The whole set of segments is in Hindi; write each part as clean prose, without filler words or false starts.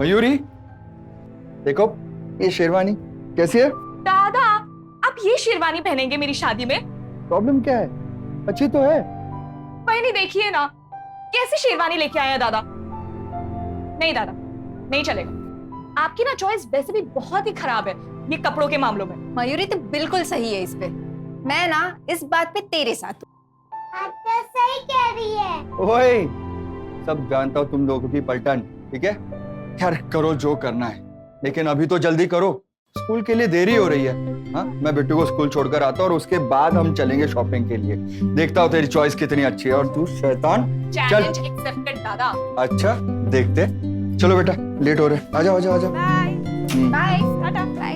मयूरी, देखो ये शेरवानी कैसी है? दादा, आप ये शेरवानी पहनेंगे मेरी शादी में? प्रॉब्लम क्या है? अच्छी तो है। वही नहीं, देखिए ना कैसी शेरवानी लेके आया दादा। नहीं दादा, नहीं चलेगा। आपकी ना चॉइस वैसे भी बहुत ही खराब है ये कपड़ों के मामलों में। मयूरी तो बिल्कुल सही है इस पे। मैं ना इस बात पे तेरे साथ हूँ। अच्छा सही कह रही है। ओए, सब जानता हूँ तुम लोगों की पलटन, ठीक है? यार करो जो करना है, लेकिन अभी तो जल्दी करो, स्कूल के लिए देरी हो रही है। हाँ, मैं बिट्टू को स्कूल छोड़कर आता हूँ और उसके बाद हम चलेंगे शॉपिंग के लिए। देखता हूँ तेरी चॉइस कितनी अच्छी है। और तू शैतान, चैलेंज एक्सेप्टेड दादा। अच्छा देखते। चलो बेटा, लेट हो रहे, आजा आजा आजा। Bye bye tata bye.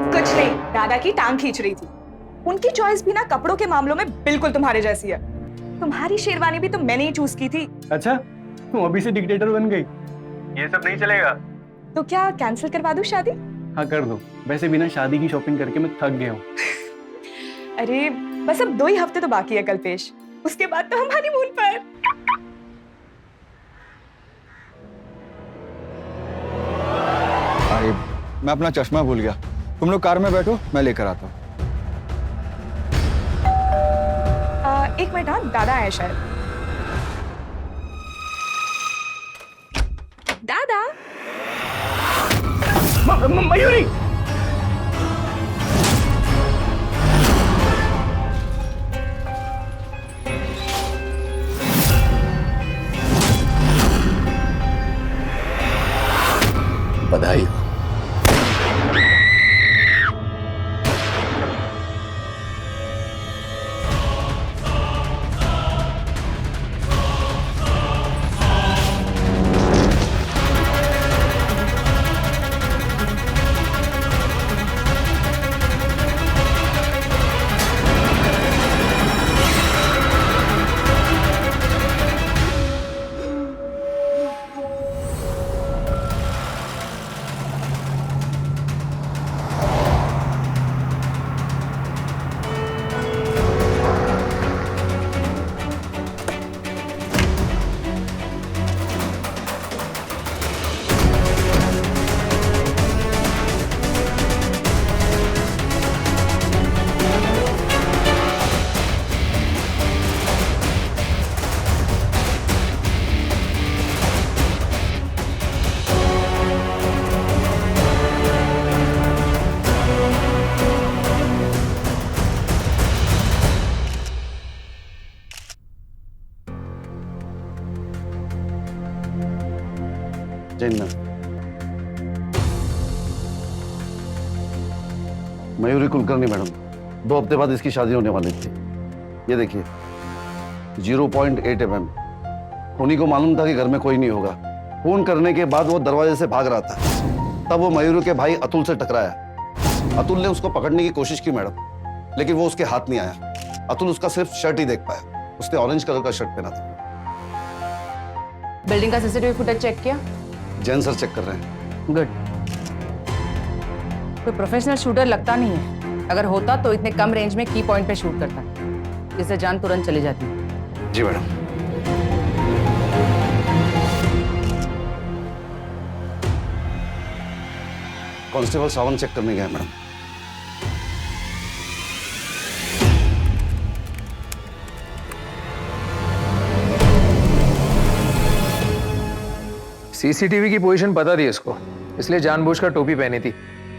कुछ नहीं, दादा की टांग खींच रही थी। उनकी चॉइस भी ना कपड़ों के मामलों में बिल्कुल तुम्हारे जैसी है। तुम्हारी शेरवानी भी तो मैंने ही चूज की थी। अच्छा, तुम अभी से डिक्टेटर बन गई? ये सब नहीं चलेगा। तो क्या कैंसिल करवा दूं शादी? हाँ कर दो। वैसे बिना शादी की शॉपिंग करके मैं थक गया हूँ। अरे बस अब 2 ही हफ्ते तो बाकी है कल्पेश, उसके बाद तो हम हनीमून पर। अरे मैं अपना चश्मा भूल गया, तुम लोग कार में बैठो, मैं लेकर आता हूँ। 1 मिनट, हाँ दादा आए शायद। दादा। मयूरी, बधाई हो। मयूरी कुलकर्णी मैडम, 2 हफ्ते बाद इसकी शादी होने वाली थी। ये देखिए 0.8 mm। उन्हीं को मालूम था कि घर में कोई नहीं होगा। फोन करने के बाद वो दरवाजे से भाग रहा था, तब वो मयूरी के भाई अतुल से टकराया। अतुल ने उसको पकड़ने की कोशिश की मैडम, लेकिन वो उसके हाथ नहीं आया। अतुल उसका सिर्फ शर्ट ही देख पाया, उसने ऑरेंज कलर का शर्ट पहना था। बिल्डिंग का सीसीटीवी फुटेज चेक किया? जैन सर चेक कर रहे हैं। गुड। कोई प्रोफेशनल शूटर लगता नहीं है। अगर होता तो इतने कम रेंज में की पॉइंट पे शूट करता, जिससे जान तुरंत चली जाती। जी मैडम। कांस्टेबल सावन चेक करने गए मैडम। सीसीटीवी की पोजीशन पता थी इसको, इसलिए जानबूझकर टोपी पहनी थी,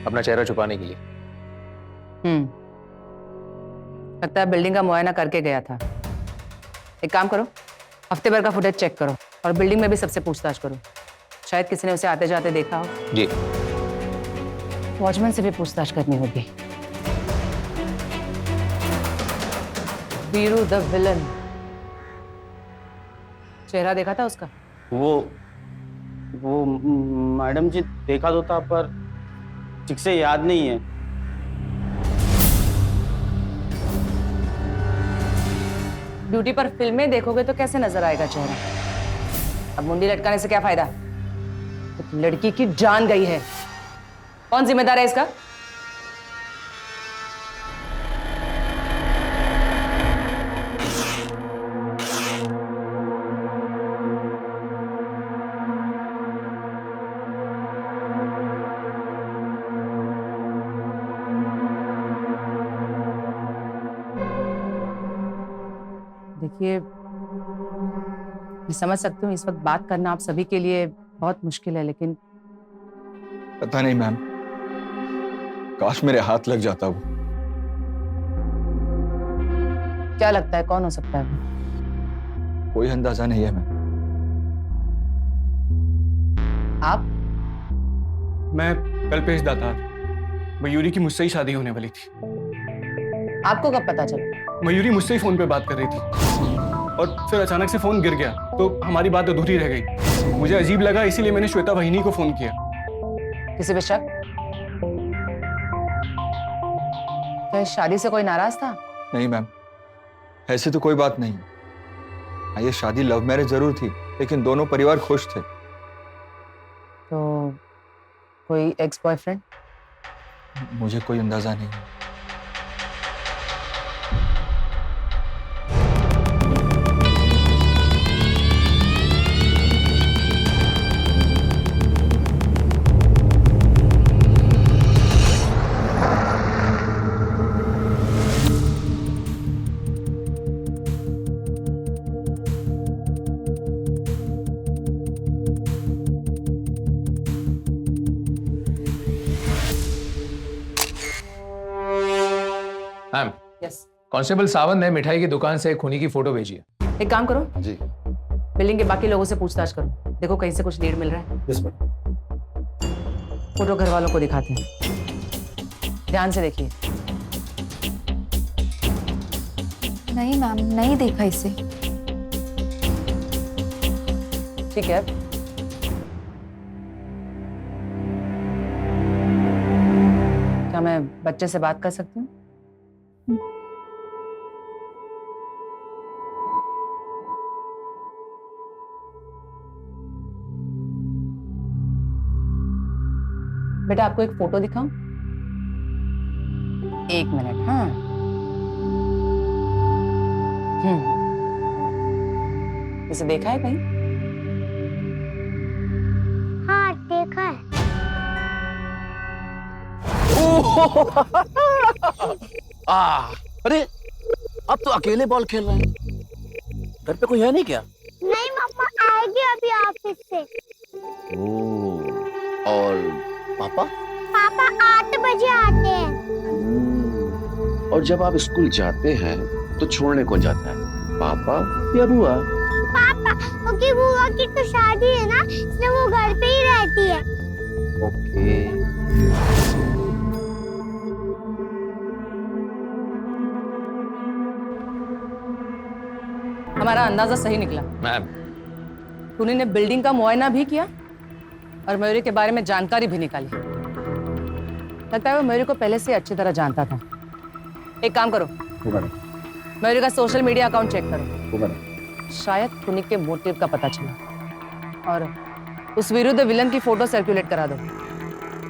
अपना चेहरा छुपाने के लिए। लगता है बिल्डिंग का मुआयना करके गया था। एक काम करो, हफ्ते भर का फुटेज चेक करो और बिल्डिंग में भी सबसे पूछताछ करो। शायद किसी ने उसे आते जाते देखा हो। जी। वॉचमैन से भी पूछताछ करनी होगी। वीरू द विलन, चेहरा देखा था उसका? वो मैडम जी देखा तो था, पर ठीक से याद नहीं है। ड्यूटी पर फिल्में देखोगे तो कैसे नजर आएगा चेहरा? अब मुंडी लटकाने से क्या फायदा? एक लड़की की जान गई है। कौन जिम्मेदार है इसका? देखिए, मैं समझ सकती हूँ इस वक्त बात करना आप सभी के लिए बहुत मुश्किल है, लेकिन पता नहीं मैम, काश मेरे हाथ लग जाता वो। क्या लगता है कौन हो सकता है वो? कोई अंदाजा नहीं है मैम। आप? मैं कल्पेश दातार। मयूरी की मुझसे ही शादी होने वाली थी। आपको कब पता चला? मयूरी मुझसे ही फोन पे बात कर रही थी और फिर अचानक से फोन गिर गया, तो हमारी बात अधूरी रह गई। मुझे अजीब लगा, इसीलिए मैंने श्वेता वाहिनी को फोन किया। किसी पे शक? क्या इस शादी से कोई नाराज था? नहीं मैम, ऐसी तो कोई बात नहीं। हाँ, ये शादी लव मैरिज जरूर थी, लेकिन दोनों परिवार खुश थे। तो कोई एक्स बॉयफ्रेंड? मुझे कोई अंदाजा नहीं है। Ma'am, yes. कांस्टेबल सावंत ने मिठाई की दुकान से एक खूनी की फोटो भेजी है। एक काम करो, जी बिल्डिंग के बाकी लोगों से पूछताछ करो, देखो कहीं से कुछ लीड मिल रहा है। Yes madam. फोटो घर वालों को दिखाते हैं, ध्यान से देखिए। नहीं मैम, नहीं देखा इसे। ठीक है, क्या मैं बच्चे से बात कर सकती हूँ? बेटा, आपको एक फोटो दिखाऊं? एक मिनट। हाँ, इसे देखा है कहीं? हाँ देखा है। अरे अब तो अकेले बॉल खेल रहे हैं। घर पे कोई है नहीं क्या? नहीं मम्मा आएगी अभी ऑफिस से। और पापा? पापा 8 बजे आते हैं। और जब आप स्कूल जाते हैं तो छोड़ने कौन जाता है, पापा या बुआ? पापा, क्योंकि बुआ की तो शादी है ना, इसलिए वो घर पे ही रहती है। ओके। हमारा अंदाजा सही निकला। मैम, खूनी ने बिल्डिंग का मुआयना भी किया और मयूरी के बारे में जानकारी भी निकाली। लगता है वो मयूरी को पहले से अच्छी तरह जानता था। एक काम करो, मयूरी का सोशल मीडिया अकाउंट चेक करो, शायद खूनी के मोटिव का पता चला। और उस विरुद्ध विलन की फोटो सर्कुलेट करा दो,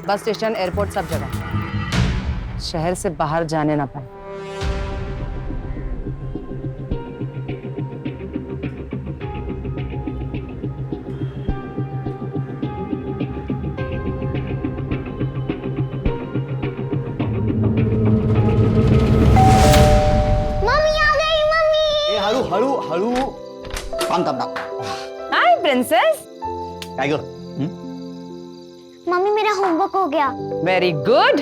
बस स्टेशन, एयरपोर्ट, सब जगह, शहर से बाहर जाने ना पाए। हळू हळू थांब थांब थांब. Hi princess. काय ग? मम्मी मेरा होमवर्क हो गया। Very good.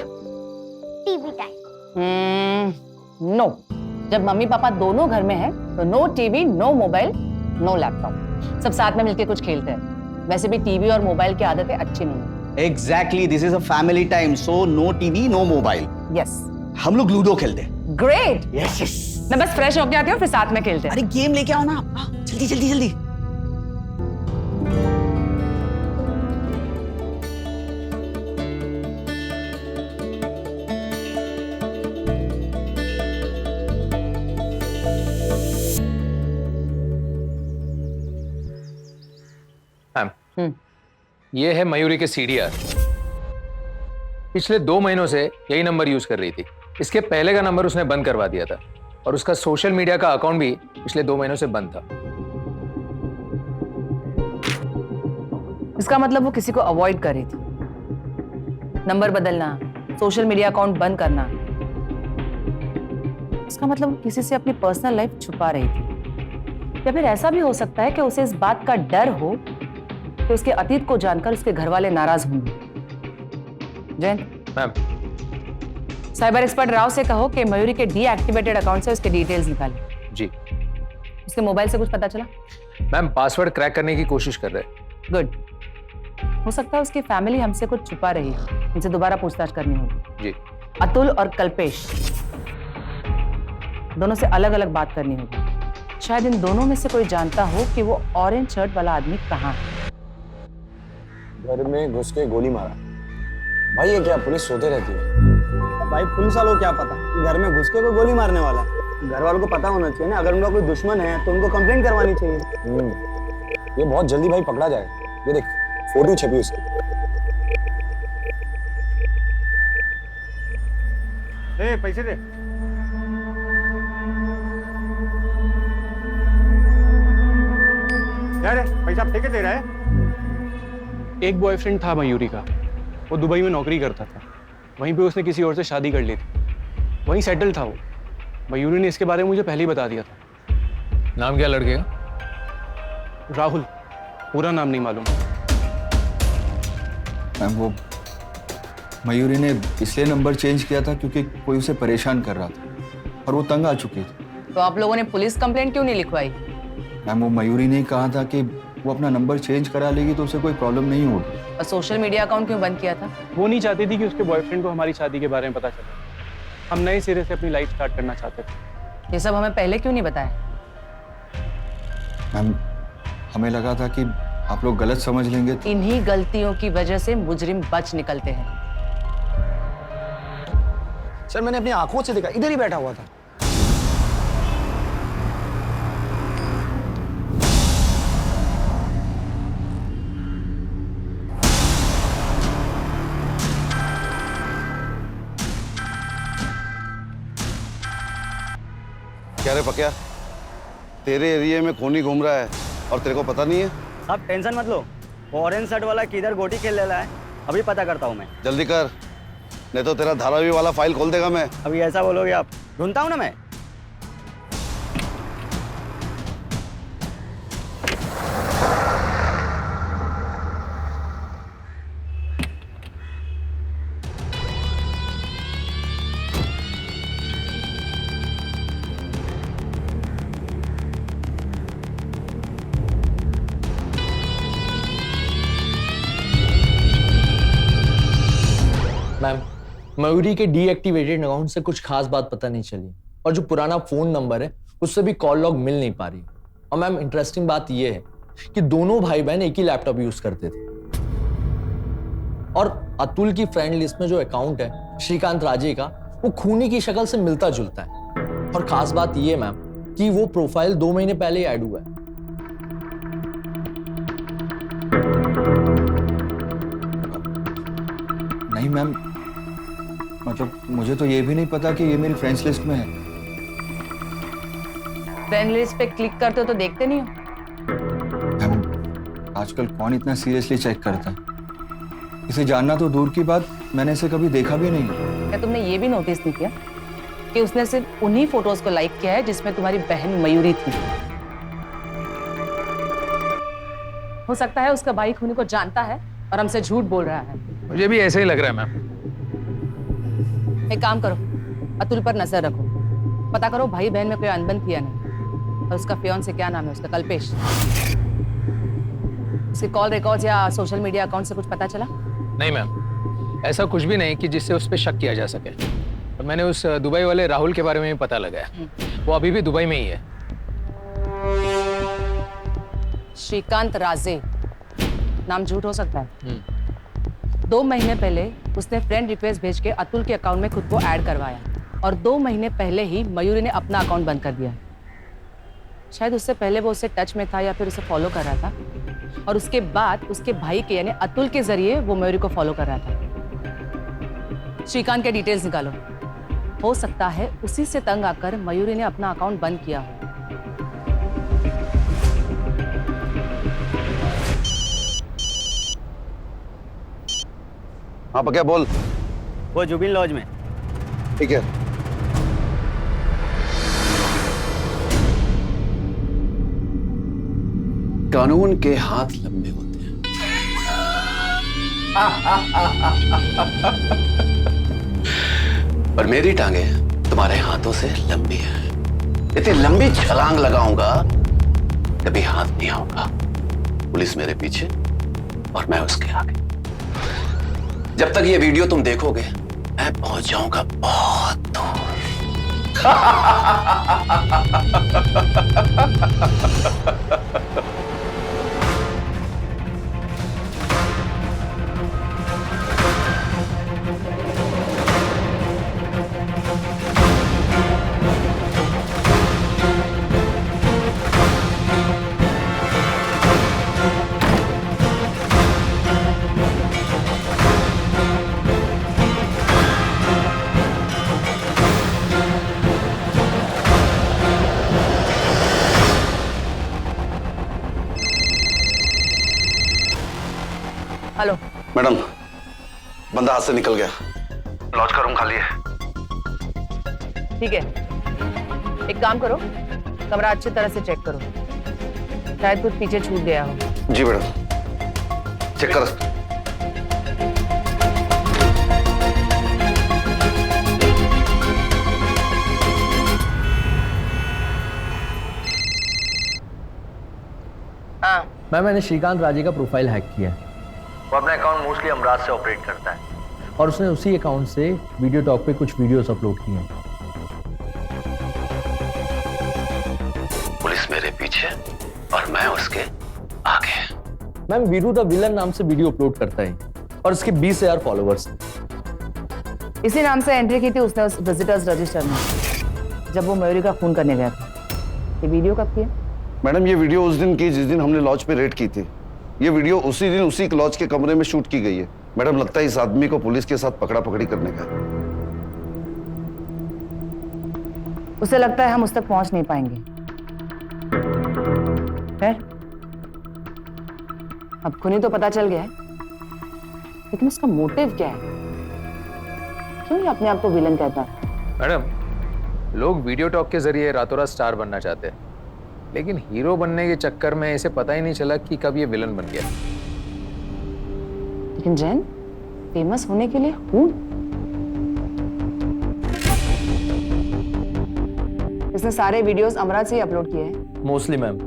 TV time. No, जब मम्मी पापा दोनों घर में हैं तो no TV, no mobile, no laptop. सब साथ में मिलके कुछ खेलते हैं। वैसे भी टीवी और मोबाइल की आदतें अच्छी नहीं है। Exactly, this is a family time, so no TV no mobile. Yes. हम लोग लूडो खेलते हैं। ग्रेट। Yes yes. मैं बस फ्रेश होके आती हूँ, फिर साथ में खेलते हैं। अरे गेम लेके आओ ना, जल्दी जल्दी जल्दी। ये है मयूरी के CDR। पिछले 2 महीनों से यही नंबर यूज कर रही थी। इसके पहले का नंबर उसने बंद करवा दिया था और उसका सोशल मीडिया का अकाउंट भी पिछले 2 महीनों से बंद था। इसका मतलब वो किसी को अवॉइड कर रही थी। नंबर बदलना, सोशल मीडिया अकाउंट बंद करना, इसका मतलब वो किसी से अपनी पर्सनल लाइफ छुपा रही थी। या फिर ऐसा भी हो सकता है कि उसे इस बात का डर हो कि उसके अतीत को जानकर उसके घर वाले नाराज होंगे। Jayant ma'am, cyber expert Rao से कहो कि मयूरी के डीएक्टिवेटेड अकाउंट से उसके डिटेल्स निकाले। जी उसके मोबाइल से कुछ पता चला? मैम, पासवर्ड क्रैक करने की कोशिश कर रहे हैं। गुड। हो सकता है उसकी फैमिली हमसे कुछ छुपा रही है, इनसे दोबारा पूछताछ करनी होगी। जी। अतुल और कल्पेश दोनों से अलग अलग बात करनी होगी। शायद इन दोनों में से कोई जानता हो कि वो ऑरेंज शर्ट वाला आदमी कहाँ है। घर में घुस के गोली मारा। भाई ये क्या पुलिस सोते रहती है? भाई पुलिस वालों को क्या पता कि घर में घुस के कोई गोली मारने वाला है? घर वालों को पता होना चाहिए ना, अगर उनका कोई दुश्मन है तो उनको कंप्लेंट करवानी चाहिए। ये बहुत जल्दी भाई पकड़ा जाएगा। ये देख, फोटो छपी उसकी। पैसे दे। यार पैसा फेंके दे रहा है। एक बॉयफ्रेंड था मयूरी का, वो दुबई में नौकरी करता था। वहीं पे उसने किसी और से शादी कर ली थी, वहीं सेटल था वो। मयूरी ने इसके बारे में मुझे पहले ही बता दिया था। नाम क्या लड़के का? राहुल, पूरा नाम नहीं मालूम। मैम, वो मयूरी ने इसलिए नंबर चेंज किया था क्योंकि कोई उसे परेशान कर रहा था और वो तंग आ चुकी थी। तो आप लोगों ने पुलिस कंप्लेंट क्यों नहीं लिखवाई? मैम, वो मयूरी ने कहा था कि वो अपना नंबर चेंज करा लेगी तो उसे कोई प्रॉब्लम नहीं होगी। और सोशल मीडिया अकाउंट क्यों बंद किया था? वो नहीं चाहती थी कि उसके बॉयफ्रेंड को हमारी शादी के बारे में पता चले। हम नए सिरे से अपनी लाइफ स्टार्ट करना चाहते थे। ये सब हमें पहले क्यों नहीं बताया? मैम, हमें लगा था कि आप लोग गलत समझ लेंगे तो... इन्हीं गलतियों की वजह से मुजरिम बच निकलते हैं। सर मैंने अपनी आंखों से देखा, इधर ही बैठा हुआ था। क्या रे पक्या, तेरे एरिया में खूनी घूम रहा है और तेरे को पता नहीं है? आप टेंशन मत लो, ऑरेंज शर्ट वाला किधर गोटी खेल ले रहा है, अभी पता करता हूँ मैं। जल्दी कर, नहीं तो तेरा धारावी वाला फाइल खोल देगा मैं। अभी ऐसा बोलोगे आप? ढूंढता हूँ ना मैं। मैम, मयूरी के डीएक्टिवेटेड अकाउंट से कुछ खास बात पता नहीं चली और जो पुराना फोन नंबर है उससे भी कॉल लॉग मिल नहीं पा रही। और मैम इंटरेस्टिंग बात यह है कि दोनों भाई बहन एक ही लैपटॉप यूज करते थे। और अतुल की फ्रेंड लिस्ट में जो अकाउंट है श्रीकांत राजे का, वो खूनी की शक्ल से मिलता जुलता है। और खास बात यह मैम कि वो प्रोफाइल 2 महीने पहले ही ऐड हुआ है। नहीं मैम, मतलब मुझे तो ये भी नहीं पता कि ये मेरी फ्रेंड्स लिस्ट में है। फ्रेंड लिस्ट पे क्लिक करते हो तो देखते नहीं हो? मैम, आजकल कौन इतना सीरियसली चेक करता है? इसे जानना तो दूर की बात, मैंने इसे कभी देखा भी नहीं। क्या तुमने ये भी नोटिस नहीं किया कि उसने सिर्फ उन्हीं फोटोज को लाइक किया है जिसमें तुम्हारी बहन मयूरी थी? हो सकता है उसका भाई खूनी को जानता है और हमसे झूठ बोल रहा है। मुझे भी ऐसा ही लग रहा है मैम। एक काम करो, अतुल पर नजर रखो, पता करो भाई बहन में कोई अनबन थी या नहीं। और उसका फियांसे क्या नाम है उसका? कल्पेश। उसके कॉल रिकॉर्ड्स या सोशल मीडिया अकाउंट से कुछ पता चला? नहीं मैम, ऐसा कुछ भी नहीं कि जिससे उस पर शक किया जा सके। और मैंने उस दुबई वाले राहुल के बारे में भी पता लगाया, वो अभी भी दुबई में ही है। श्रीकांत राजे नाम झूठ हो सकता है। 2 महीने पहले उसने फ्रेंड रिक्वेस्ट भेज के अतुल के अकाउंट में खुद को ऐड करवाया और 2 महीने पहले ही मयूरी ने अपना अकाउंट बंद कर दिया। शायद उससे पहले वो उससे टच में था या फिर उसे फॉलो कर रहा था। और उसके बाद उसके भाई के यानी अतुल के जरिए वो मयूरी को फॉलो कर रहा था। श्रीकांत के डिटेल्स निकालो। हो सकता है उसी से तंग आकर मयूरी ने अपना अकाउंट बंद किया हो। हाँ पक्या बोल। वो जुबिन लॉज में। ठीक है। कानून के हाथ लंबे होते हैं। और मेरी टांगे तुम्हारे हाथों से लंबी है। इतनी लंबी छलांग लगाऊंगा कभी हाथ नहीं आऊंगा। पुलिस मेरे पीछे और मैं उसके आगे। जब तक ये वीडियो तुम देखोगे मैं पहुंच जाऊंगा बहुत दूर। हेलो मैडम, बंदा हाथ से निकल गया। लॉज का रूम खाली है। ठीक है, एक काम करो, कमरा अच्छी तरह से चेक करो, शायद कुछ पीछे छूट गया हो। जी मैडम, चेक कर। हाँ मैम मैंने श्रीकांत राजे का प्रोफाइल हैक किया है। वो अपना अकाउंट मोस्टली अमराज से ऑपरेट करता है और उसने उसी अकाउंट से वीडियो टॉक पे कुछ वीडियोस अपलोड किए हैं। पुलिस मेरे पीछे और मैं उसके आगे। मैम वीरू द विलन नाम से वीडियो अपलोड करता है और उसके 20,000 फॉलोअर्स। इसी नाम से एंट्री की थी उसने उस विजिटर्स रजिस्टर में जब वो मयूरी का खून करने गया था। ये वीडियो कब की है? मैडम ये वीडियो उस दिन की जिस दिन हमने लॉज पे रेड की थी। ये वीडियो उसी दिन उसी लॉज के कमरे में शूट की गई है। मैडम लगता है इस आदमी को पुलिस के साथ पकड़ा पकड़ी करने का। उसे लगता है हम उस तक पहुंच नहीं पाएंगे। है? अब खूनी तो पता चल गया है, लेकिन उसका मोटिव क्या है? क्यों ये अपने आप को विलन कहता है? मैडम, लोग वीडियो टॉक के जरिए रातों रात स्टार बनना चाहते हैं, लेकिन हीरो बनने के चक्कर में इसे पता ही नहीं चला कि कब ये विलन बन गया। लेकिन जैन, फेमस होने के लिए खून? इसने सारे वीडियोस अमराज से ही अपलोड किए हैं। Mostly ma'am.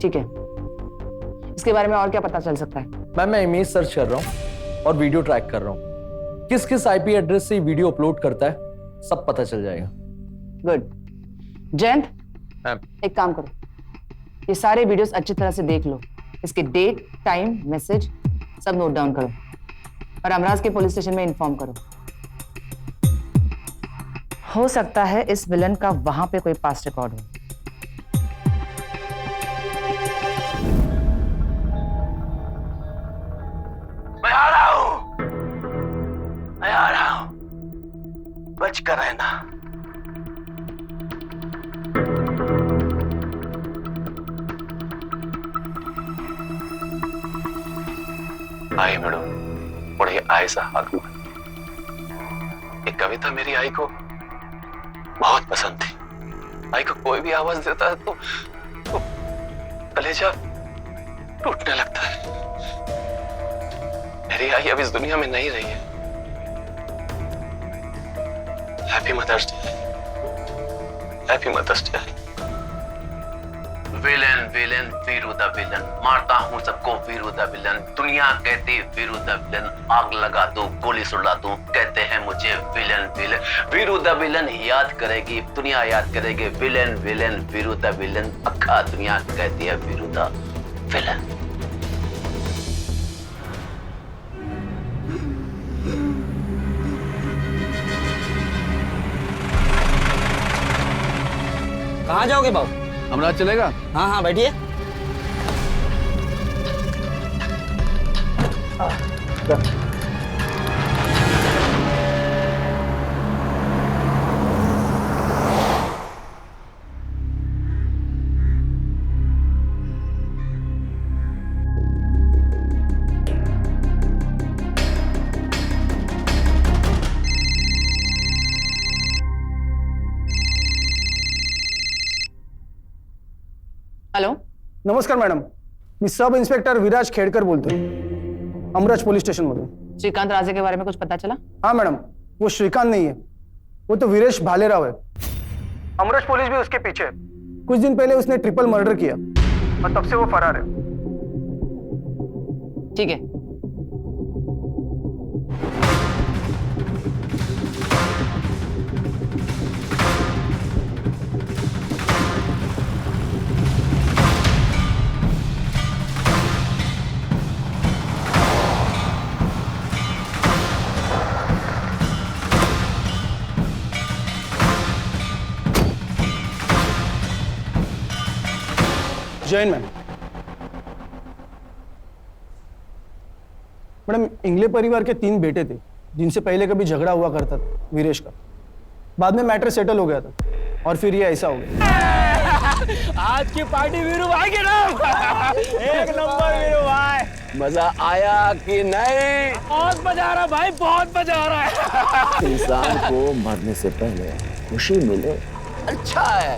ठीक है, इसके बारे में और क्या पता चल सकता है? मैम मैं इमेज सर्च कर रहा हूँ और वीडियो ट्रैक कर रहा हूँ। किस किस आईपी एड्रेस से वीडियो अपलोड करता है सब पता चल जाएगा। गुड। जयंत, मैम एक काम करो, ये सारे वीडियोस अच्छी तरह से देख लो, इसके डेट, टाइम, मैसेज सब नोट डाउन करो और अमराज के पुलिस स्टेशन में इन्फॉर्म करो। हो सकता है इस विलन का वहां पे कोई पास्ट रिकॉर्ड हो। मैं आ रहा हूं, मैं आ रहा हूं, बच कर रहना। आई मैडम, बड़े आय सा हाथ में। एक कविता मेरी आई को बहुत पसंद थी। आई को कोई भी आवाज देता है तो कलेजा टूटने लगता है। मेरी आई अब इस दुनिया में नहीं रही है। Happy mother's day, happy mother's day. Villain villain Veeru the villain, मारता हूँ सबको वीरू द विलन। दुनिया कहती वीरू द विलन, आग लगा दूं, गोली सुला दूं, कहते हैं मुझे villain villain. Veeru the villain याद करेगी दुनिया, याद करेगी villain villain Veeru the villain. अक्खा दुनिया कहती है वीरू द विलन। कहाँ जाओगे बाबू? अमराज चलेगा? हाँ हाँ बैठिए। हेलो, नमस्कार मॅडम, मी सब इन्स्पेक्टर विराज खेडकर बोलतोय, अमराज पोलीस स्टेशन मधून। श्रीकांत राजे के बारे में कुछ पता चला? हाँ मैडम, वो श्रीकांत नहीं है, वो तो वीरेश भालेराव है। अमराज पुलिस भी उसके पीछे है। कुछ दिन पहले उसने ट्रिपल मर्डर किया और तब से वो फरार है। ठीक है। जैन मैम। मैडम, इंगले परिवार के 3 बेटे थे जिनसे पहले कभी झगड़ा हुआ करता था वीरेश का। बाद में मैटर सेटल हो गया था और फिर ये ऐसा हो गया। आज की पार्टी वीरू भाई के नाम। एक नंबर वीरू भाई। मजा आया कि नहीं? बहुत मजा आ रहा भाई, बहुत मजा आ रहा है। इंसान को मरने से पहले खुशी मिले अच्छा है,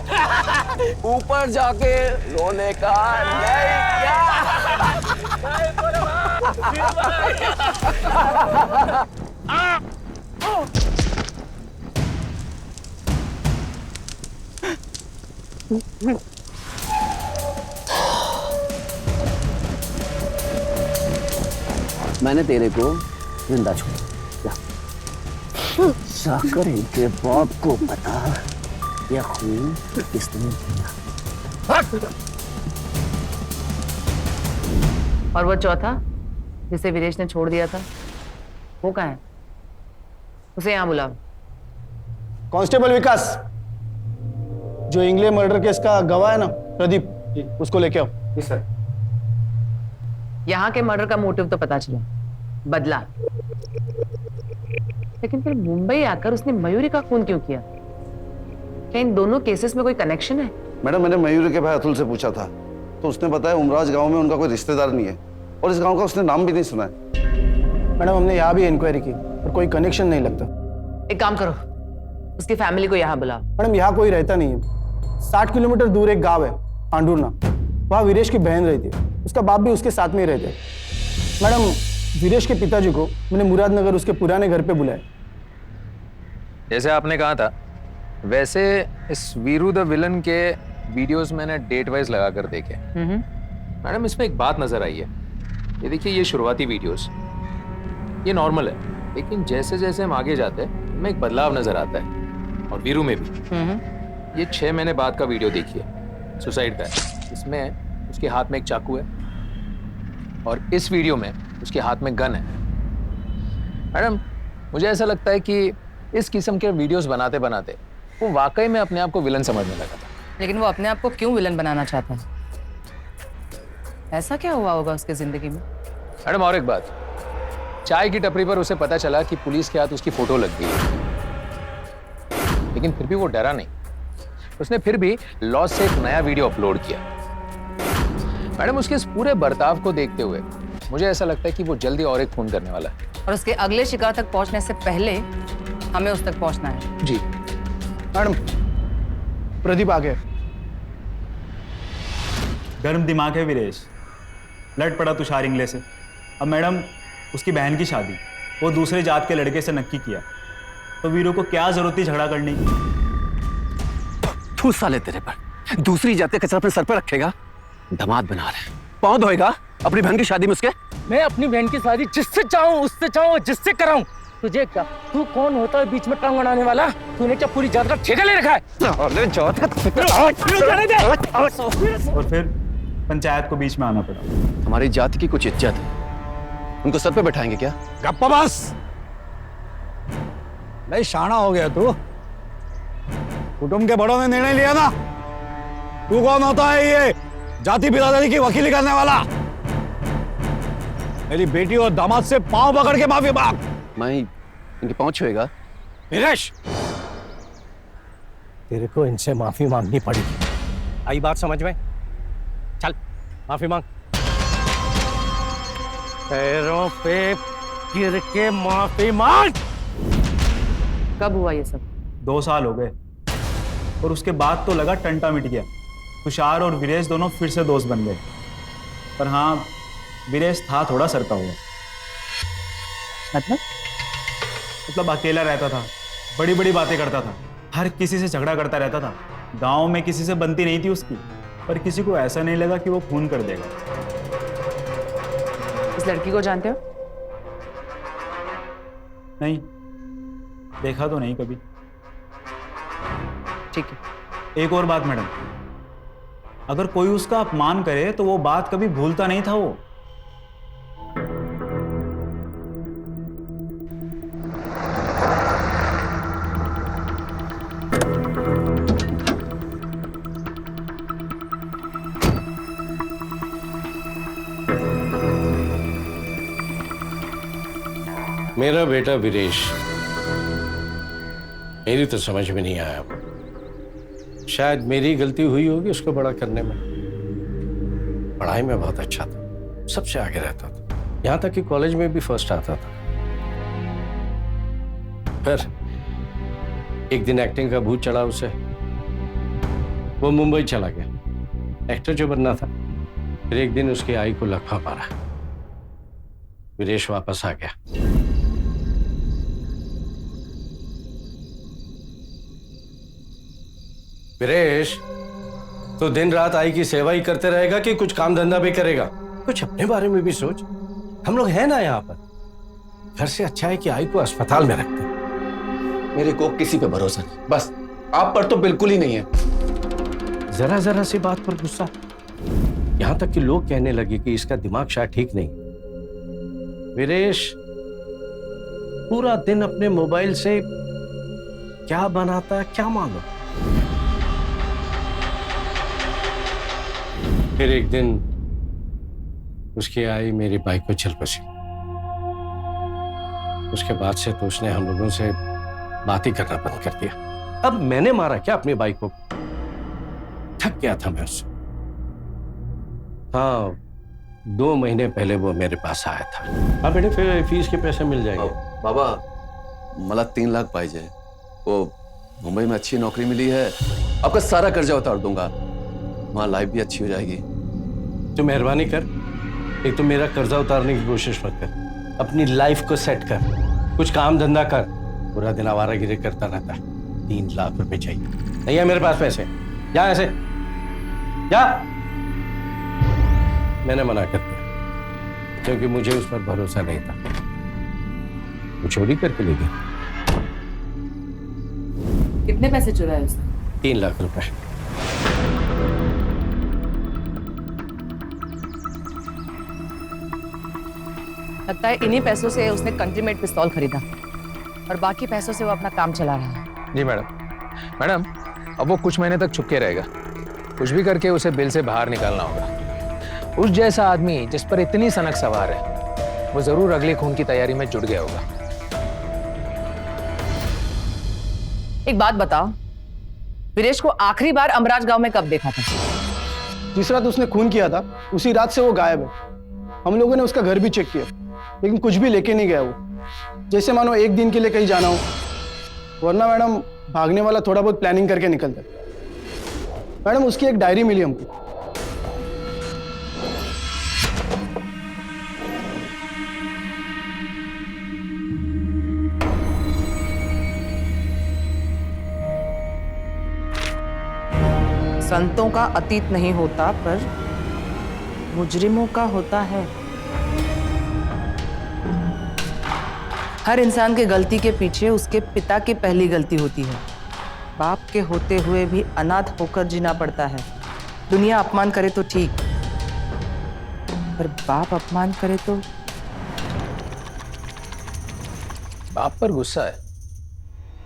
ऊपर जाके रोने का नहीं क्या? मैंने तेरे को जिंदा छोड़ा, जाकर इनके बाप को बता यह खून किसने किया। और वो चौथा जिसे वीरेश ने छोड़ दिया था, वो कहाँ है? उसे यहाँ बुलाओ। कांस्टेबल विकास, जो इंगले मर्डर केस का गवाह है ना प्रदीप, उसको लेके आओ। जी सर। यहाँ के मर्डर का मोटिव तो पता चला, बदला, लेकिन फिर मुंबई आकर उसने मयूरी का खून क्यों किया? क्या इन दोनों केसेस में कोई कनेक्शन है? मैडम, मैंने मयूरी के भाई अतुल से पूछा था तो उसने बताया उमराज गांव में उनका कोई रिश्तेदार नहीं है और इस गांव का उसने नाम भी नहीं सुना है। मैडम, हमने यहाँ भी इंक्वायरी की पर कोई कनेक्शन नहीं लगता। एक काम करो, उसकी फैमिली को यहाँ बुलाओ। मैडम, यहाँ कोई रहता नहीं है। 60 किलोमीटर दूर एक गांव है पांडुरना, वहाँ वीरेश की बहन रहती है, उसका बाप भी उसके साथ में ही रहते हैं। मैडम, वीरेश के पिताजी को मैंने मुरादनगर उसके पुराने घर पे बुलाया। जैसे आपने कहा था वैसे इस वीरू द विलन के वीडियोस मैंने डेट वाइज लगा कर देखे। मैडम, इसमें एक बात नजर आई है। ये देखिए, ये शुरुआती वीडियोस ये नॉर्मल है, लेकिन जैसे जैसे हम आगे जाते हैं इनमें एक बदलाव नजर आता है। और वीरू में भी। ये 6 महीने बाद का वीडियो देखिए, सुसाइड का है। इसमें उसके हाथ में एक चाकू है और इस वीडियो में उसके हाथ में गन है। मैडम, मुझे ऐसा लगता है कि इस किस्म के वीडियोस बनाते बनाते वो वाकई में अपने आप को विलन समझने लगा था। लेकिन वो अपने आप को क्यों विलन बनाना चाहता है? ऐसा क्या हुआ होगा उसकी जिंदगी में? मैडम, और एक बात, चाय की टपरी पर उसे पता चला कि पुलिस के हाथ उसकी फोटो लग गई है, लेकिन फिर भी वो डरा नहीं। उसने फिर भी लॉस से एक नया वीडियो अपलोड किया। मैडम, उसके इस पूरे बर्ताव को देखते हुए मुझे ऐसा लगता है कि वो जल्दी और एक खून करने वाला है। और उसके अगले शिकार तक पहुंचने से पहले हमें उस तक पहुंचना है। जी मैडम, प्रदीप आ गया। गर्म दिमाग है वीरेश, लड़ पड़ा तुषार इंगले से। अब मैडम, उसकी बहन की शादी वो दूसरे जात के लड़के से नक्की किया, तो वीरू को क्या जरूरत थी झगड़ा करने की? तू साले तेरे पर दूसरी जात का कचरा अपने सर पर रखेगा? दामाद बना रहे, पाँव धोएगा अपनी बहन की शादी में उसके? मैं अपनी बहन की शादी जिससे चाहूँ उससे चाहूँ जिससे कराऊं। तुझे क्या, तू कौन होता है बीच में टांग अड़ाने वाला? तूने क्या पूरी जात का ठेका ले रखा है? और फिर पंचायत को बीच में आना पड़ा। हमारी जाति की कुछ इज्जत है, उनको सर पे बैठाएंगे क्या? गप्पा बस। नहीं, शाना हो गया तू। कुटुंब के बड़ों ने निर्णय लिया ना, तू कौन होता है ये जाति बिरादरी की वकीली करने वाला? मेरी बेटी और दामाद से पांव पकड़ के माफी मांग। मैं इनके पाँव छुएगा? वीरेश, तेरे को इनसे माफी मांगनी पड़ेगी। आई बात समझ में? चल माफी मांग। पैरों पे गिर के माफी मांग। कब हुआ ये सब? 2 साल हो गए और उसके बाद तो लगा टंटा मिट गया। तुषार और वीरेश दोनों फिर से दोस्त बन गए। पर हाँ, वीरेश था थोड़ा सरका हुआ। मतलब अकेला रहता था, बड़ी बड़ी बातें करता था, हर किसी से झगड़ा करता रहता था। गांव में किसी से बनती नहीं थी उसकी, पर किसी को ऐसा नहीं लगा कि वो खून कर देगा। इस लड़की को जानते हो? नहीं, देखा तो नहीं कभी। ठीक है। एक और बात मैडम, अगर कोई उसका अपमान करे तो वो बात कभी भूलता नहीं था वो। मेरा बेटा वीरेश, मेरी तो समझ में नहीं आया। शायद मेरी गलती हुई होगी उसको बड़ा करने में। पढ़ाई में बहुत अच्छा था, सबसे आगे रहता था, यहाँ तक कि कॉलेज में भी फर्स्ट आता था। फिर एक दिन एक्टिंग का भूत चढ़ा उसे, वो मुंबई चला गया। एक्टर जो बनना था। फिर एक दिन उसकी आई को लकवा मारा, वीरेश वापस आ गया। वीरेश, तो दिन रात आई की सेवा ही करते रहेगा कि कुछ काम धंधा भी करेगा? कुछ अपने बारे में भी सोच। हम लोग हैं ना यहाँ पर। घर से अच्छा है कि आई को अस्पताल में रखते। मेरे को किसी पे भरोसा नहीं, बस आप पर तो बिल्कुल ही नहीं है। जरा जरा सी बात पर गुस्सा, यहाँ तक कि लोग कहने लगे कि इसका दिमाग शायद ठीक नहीं। वीरेश पूरा दिन अपने मोबाइल से क्या बनाता है क्या मालूम। फिर एक दिन उसकी आई मेरी बाइक को चल बसी। उसके बाद से तो उसने हम लोगों से बात ही करना बंद कर दिया। अब मैंने मारा क्या अपनी बाइक को? थक गया था मैं उससे। हाँ, 2 महीने पहले वो मेरे पास आया था। हाँ बेटे, फिर फीस के पैसे मिल जाएंगे। बाबा, मला 3 लाख पाहिजे। वो मुंबई में अच्छी नौकरी मिली है, आपका सारा कर्जा उतार दूंगा, वहाँ लाइफ भी अच्छी हो जाएगी। तो मेहरबानी कर, एक तो मेरा कर्जा उतारने की कोशिश मत कर, अपनी लाइफ को सेट कर, कुछ काम धंधा कर। पूरा दिन आवारागिरी करता रहता है। 3 लाख रुपए चाहिए, नहीं है मेरे पास पैसे। जा ऐसे जा। मैंने मना कर दिया क्योंकि मुझे उस पर भरोसा नहीं था। वो चोरी करके ले गया। कितने पैसे चुराए उसने? 3 लाख रुपए। लगता है इन्हीं पैसों से उसने कंट्री मेड पिस्तौल खरीदा और बाकी पैसों से वो अपना काम चला रहा है। जी मैडम। मैडम, अब वो कुछ महीने तक छुपके रहेगा। कुछ भी करके उसे बिल से बाहर निकालना होगा। उस जैसा आदमी जिस पर इतनी सनक सवार है, वो जरूर अगले खून की तैयारी में जुट गया होगा। एक बात बताओ, वीरेश को आखिरी बार अमराज गांव में कब देखा था? जिस रात उसने खून किया था उसी रात से वो गायब है। हम लोगों ने उसका घर भी चेक किया, लेकिन कुछ भी लेके नहीं गया वो, जैसे मानो एक दिन के लिए कहीं जाना हो। वरना मैडम, भागने वाला थोड़ा बहुत प्लानिंग करके निकलता है। मैडम, उसकी एक डायरी मिली हमको। संतों का अतीत नहीं होता, पर मुजरिमों का होता है। हर इंसान के गलती के पीछे उसके पिता की पहली गलती होती है। बाप के होते हुए भी अनाथ होकर जीना पड़ता है। दुनिया अपमान करे तो ठीक, पर बाप अपमान करे तो। बाप पर गुस्सा है।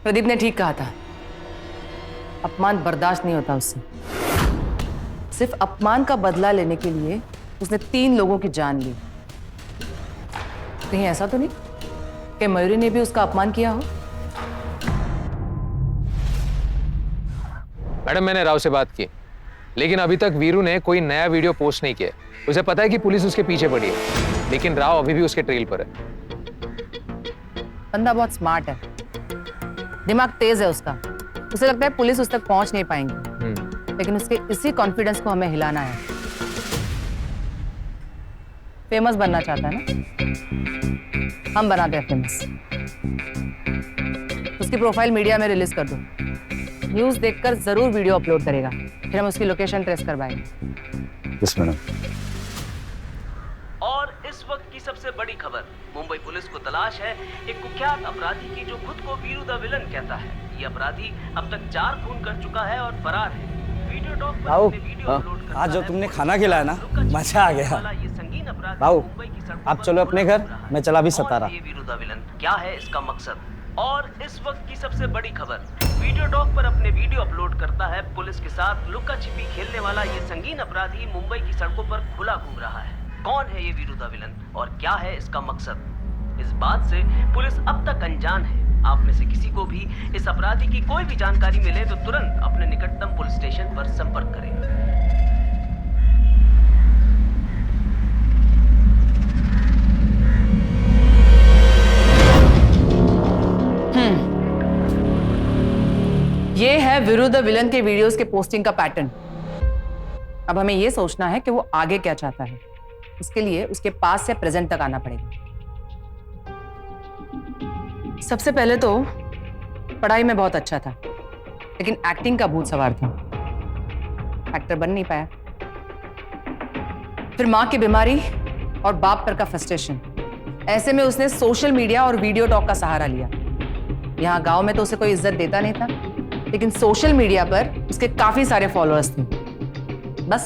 प्रदीप ने ठीक कहा था, अपमान बर्दाश्त नहीं होता उससे। सिर्फ अपमान का बदला लेने के लिए उसने 3 लोगों की जान ली। कहीं ऐसा तो नहीं कि मयूरी ने भी उसका अपमान किया हो? मैडम मैंने राव से बात की, लेकिन अभी तक वीरू ने कोई नया वीडियो पोस्ट नहीं किया। उसे पता है कि पुलिस उसके पीछे पड़ी है, लेकिन राव अभी भी उसके ट्रेल पर है। बंदा बहुत स्मार्ट है, दिमाग तेज है उसका। उसे लगता है पुलिस उस तक पहुंच नहीं पाएंगी, लेकिन उसके इसी कॉन्फिडेंस को हमें हिलाना है। फेमस बनना चाहता है ना, हम बनाते हैं फेमस। उसकी प्रोफाइल मीडिया में रिलीज कर दो, न्यूज़ देखकर जरूर वीडियो अपलोड करेगा, फिर हम उसकी लोकेशन ट्रेस करवाएंगे। Yes madam. और इस वक्त की सबसे बड़ी खबर, मुंबई पुलिस को तलाश है एक कुख्यात अपराधी की जो खुद को वीरू द विलन कहता है। ये अपराधी अब तक 4 खून कर चुका है और फरार है। वीडियो टॉक पर अपने वीडियो अपलोड करता आज जो है। तुमने खाना खिलाया ना, मजा आ गया। ये संगीन अपराधी बाबू, मुंबई की सड़कों आप पर चलो अपने घर, घूम रहा है। मैं चला भी कौन सतारा। है ये वीरू द विलन? क्या है इसका मकसद? और इस वक्त की सबसे बड़ी खबर, वीडियो टॉक पर अपने वीडियो अपलोड करता है पुलिस के साथ लुका छिपी खेलने वाला ये संगीन अपराधी मुंबई की सड़कों पर खुला घूम रहा है। कौन है ये वीरू द विलन और क्या है इसका मकसद? इस बात से पुलिस अब तक अनजान है। आप में से किसी को भी इस अपराधी की कोई भी जानकारी मिले तो तुरंत अपने निकटतम पुलिस स्टेशन पर संपर्क करें। ये है वीरू द विलन के वीडियोस के पोस्टिंग का पैटर्न। अब हमें ये सोचना है कि वो आगे क्या चाहता है। उसके लिए उसके पास से प्रेजेंट तक आना पड़ेगा। सबसे पहले तो पढ़ाई में बहुत अच्छा था, लेकिन एक्टिंग का भूत सवार था, एक्टर बन नहीं पाया। फिर माँ की बीमारी और बाप पर का फ्रस्ट्रेशन, ऐसे में उसने सोशल मीडिया और वीडियो टॉक का सहारा लिया। यहाँ गांव में तो उसे कोई इज्जत देता नहीं था, लेकिन सोशल मीडिया पर उसके काफी सारे फॉलोअर्स थे। बस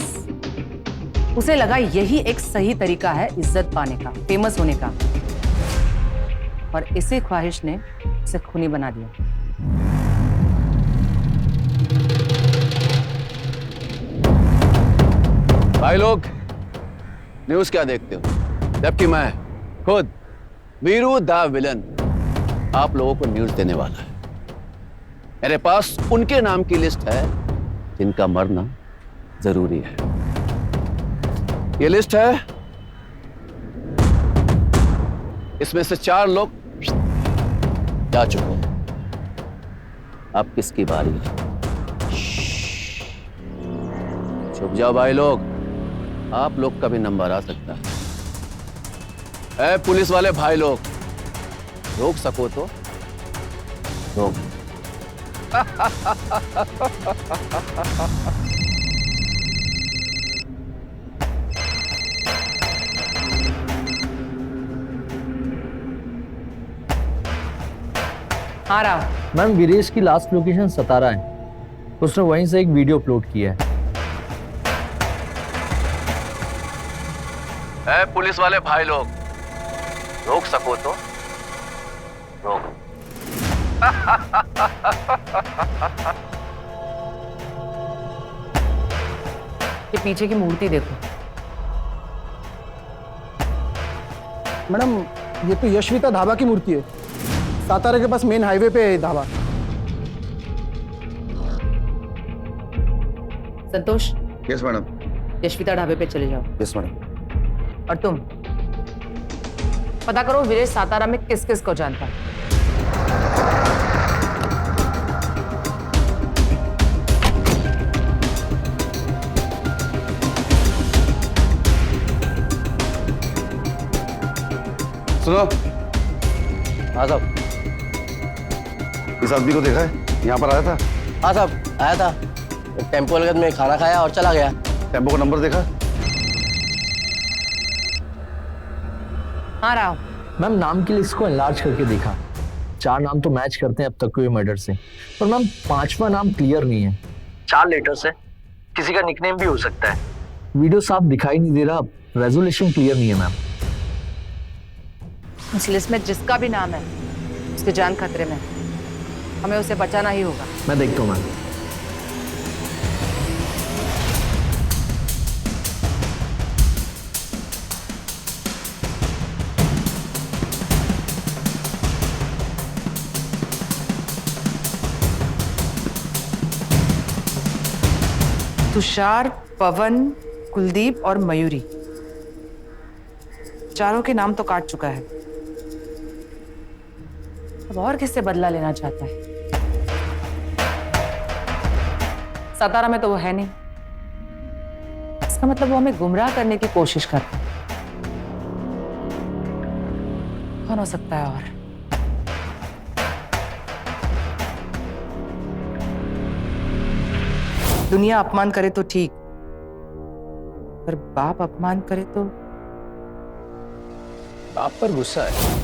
उसे लगा यही एक सही तरीका है इज्जत पाने का, फेमस होने का, और इसी ख्वाहिश ने उसे खूनी बना दिया। भाई लोग, न्यूज़ क्या देखते हो? जबकि मैं खुद वीरू द विलन आप लोगों को न्यूज़ देने वाला है। मेरे पास उनके नाम की लिस्ट है जिनका मरना जरूरी है। ये लिस्ट है, इसमें से 4 लोग जा चुके हैं। अब किसकी बारी है? छुप जाओ भाई लोग, आप लोग का भी नंबर आ सकता है। पुलिस वाले भाई लोग, रोक सको तो रोक। हाँ राव, मैम वीरेश की लास्ट लोकेशन सतारा है, उसने वहीं से एक वीडियो अपलोड किया है। पुलिस वाले भाई लोग, रोक सको तो रोक। ये पीछे की मूर्ति देखो। मैडम, ये तो यशविता ढाबा की मूर्ति है। सातारा के पास मेन हाईवे पे है ढाबा। संतोष, यस मैडम। यशविता ढाबे पे चले जाओ। Yes madam. और तुम पता करो वीरेश सातारा में किस किस को जानता है। सुनो, हाँ साहब। इस आदमी को देखा है? यहाँ पर आया था? हाँ साहब, आया था। टेम्पो लगत में खाना खाया और चला गया। टेम्पो का नंबर देखा? हाँ राव। मैम नाम की लिस्ट को एनलार्ज करके देखा, 4 नाम तो मैच करते हैं अब तक हुए मर्डर से, पर मैम 5वां नाम क्लियर नहीं है। 4 लेटर्स है, किसी का निकनेम भी हो सकता है। वीडियो साफ दिखाई नहीं दे रहा, रेजोल्यूशन क्लियर नहीं है मैम। इस लिस्ट में जिसका भी नाम है उसकी जान खतरे में, हमें उसे बचाना ही होगा। मैं देखता हूँ मैम। तुषार, पवन, कुलदीप और मयूरी, चारों के नाम तो काट चुका है। अब और किससे बदला लेना चाहता है? सतारा में तो वो है नहीं, इसका मतलब वो हमें गुमराह करने की कोशिश कर रहा है। कौन हो सकता है और? दुनिया अपमान करे तो ठीक, पर बाप अपमान करे तो? बाप पर गुस्सा है।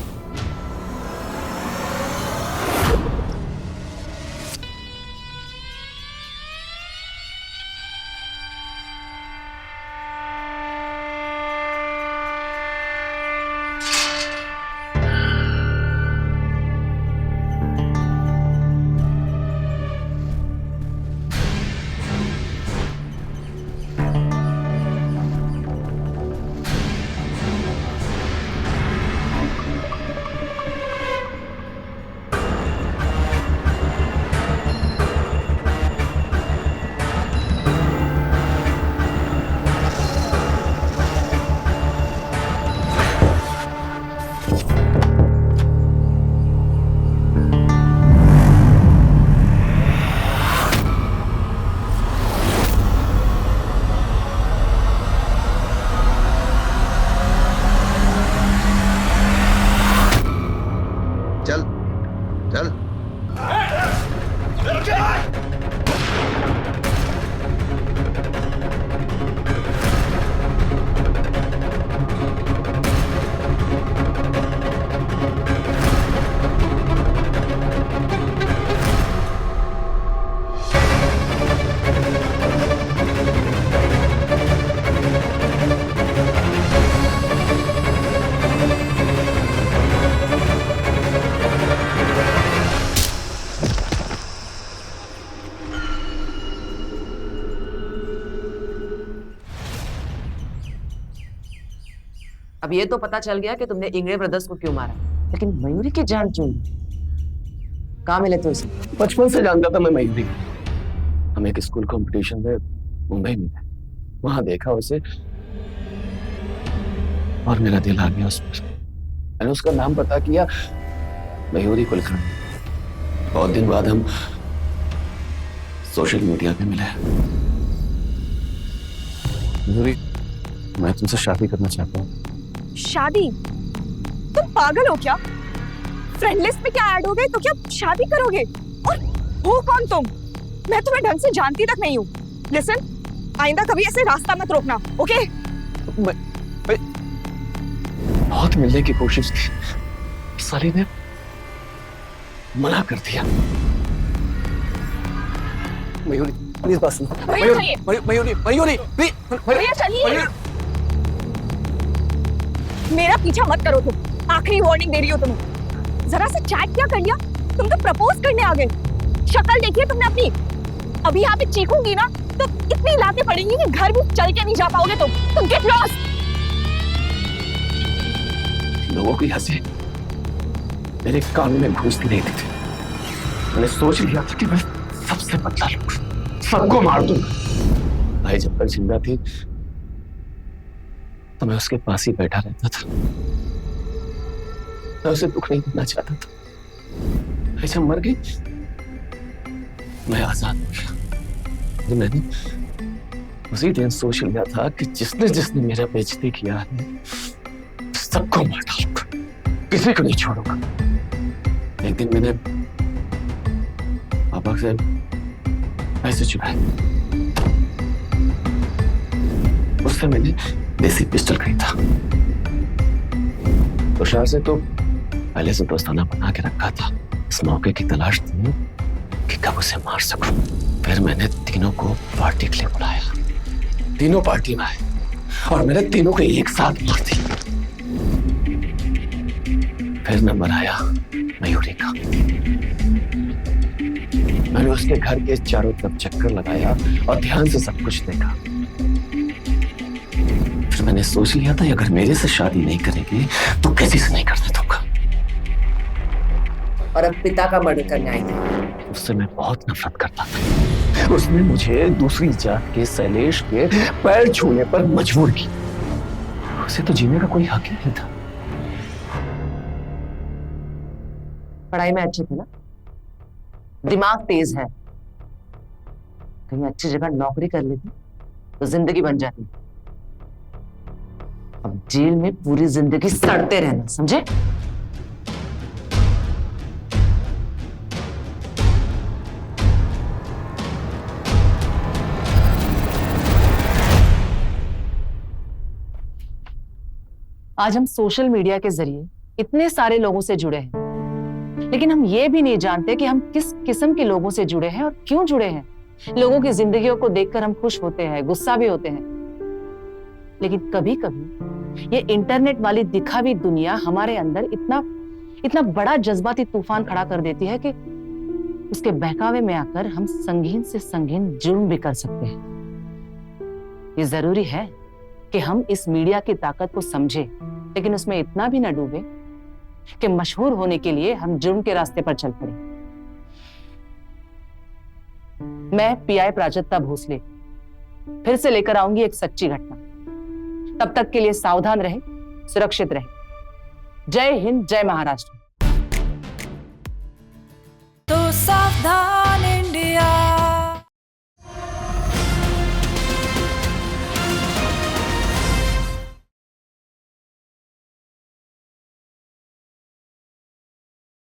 चल चल। अब ये तो पता चल गया कि तुमने इंगड़े ब्रदर्स को क्यों मारा, लेकिन मयूरी की जान क्यों? कहाँ मिले थे उसे? बचपन से जानता था मैं मयूरी। हम एक स्कूल कंपटीशन में मुंबई में थे, वहां देखा उसे और मेरा दिल आ गया उस पर। मैंने उसका नाम पता किया, मयूरी कुलकर्णी। बहुत दिन बाद हम सोशल मीडिया पे मिले। मयूरी, मैं तुमसे शादी करना चाहता हूँ। शादी? तुम पागल हो क्या? फ्रेंड लिस्ट में क्या ऐड हो गए तो क्या शादी करोगे? और हो कौन तुम? मैं तुम्हें ढंग से जानती तक नहीं हूँ। लिसन, आइंदा कभी ऐसे रास्ता मत रोकना, ओके? बहुत मिलने की कोशिश की, साली ने मना कर दिया। मयूरी प्लीज बस सुनो। मयूरी भैया चलिए। मेरा पीछा मत करो तुम, आखिरी वार्निंग दे रही हो तुम्हें। जरा सा चैट क्या कर लिया, तुम तो प्रपोज करने आ गए। शक्ल देखिए तुमने अपनी। अभी यहाँ पे चीखूंगी ना तो इतनी लातें पड़ेंगी कि घर भी चल के नहीं जा पाओगे तुम। Get lost. लोगों की हंसी मेरे कान में घुसती नहीं थी। मैंने सोच लिया था कि मैं सबसे बदला लूंगा, सबको मार दूंगा। भाई जब तक जिंदा थी तो मैं उसके पास ही बैठा रहता था। मैं उसे दुख नहीं देना चाहता था। भाई जब मर गई मैं आजाद हो गया। तो मैंने उसी दिन सोच लिया था कि जिसने जिसने मेरा बेइज्जती किया है सबको मार डालूंगा, किसी को नहीं छोड़ूंगा। एक दिन मैंने पापा से पैसे चुराए, उससे मैंने देसी पिस्टल खरीदा। तुषार से तो पहले से दोस्ताना बना के रखा था। इस मौके की तलाश थी कि कब उसे मार सकूं। फिर मैंने तीनों को पार्टी के लिए बुलाया। तीनों पार्टी में आए और मैंने तीनों को एक साथ मार दी। फिर नंबर आया मयूरी का। मैंने उसके घर के चारों तरफ चक्कर लगाया और ध्यान से सब कुछ देखा। फिर मैंने सोच लिया था अगर मेरे से शादी नहीं करेगी तो किसी से नहीं करने दूंगा। और अब पिता का मर्डर करने आई थी। उससे मैं बहुत नफरत करता था। उसने मुझे दूसरी जात के शैलेश के पैर छूने पर मजबूर की। उसे तो जीने का कोई हक ही नहीं था। पढ़ाई में अच्छे थे ना, दिमाग तेज है, कहीं अच्छी जगह नौकरी कर लेती तो जिंदगी बन जाती। अब जेल में पूरी जिंदगी सड़ते रहना, समझे? आज हम सोशल मीडिया के जरिए इतने सारे लोगों से जुड़े हैं, लेकिन हम ये भी नहीं जानते कि हम किस किस्म के लोगों से जुड़े हैं और क्यों जुड़े हैं। लोगों की जिंदगियों को देखकर हम खुश होते हैं, गुस्सा भी होते हैं, लेकिन कभी कभी ये इंटरनेट वाली दिखावी दुनिया हमारे अंदर इतना बड़ा जज्बाती तूफान खड़ा कर देती है कि उसके बहकावे में आकर हम संगीन से संगीन जुर्म भी कर सकते हैं। ये जरूरी है कि हम इस मीडिया की ताकत को समझें, लेकिन उसमें इतना भी न डूबे कि मशहूर होने के लिए हम जुर्म के रास्ते पर चल पड़े। मैं पीआई प्राजक्ता भोसले फिर से लेकर आऊंगी एक सच्ची घटना। तब तक के लिए सावधान रहे, सुरक्षित रहे। जय हिंद, जय महाराष्ट्र। तो सावधान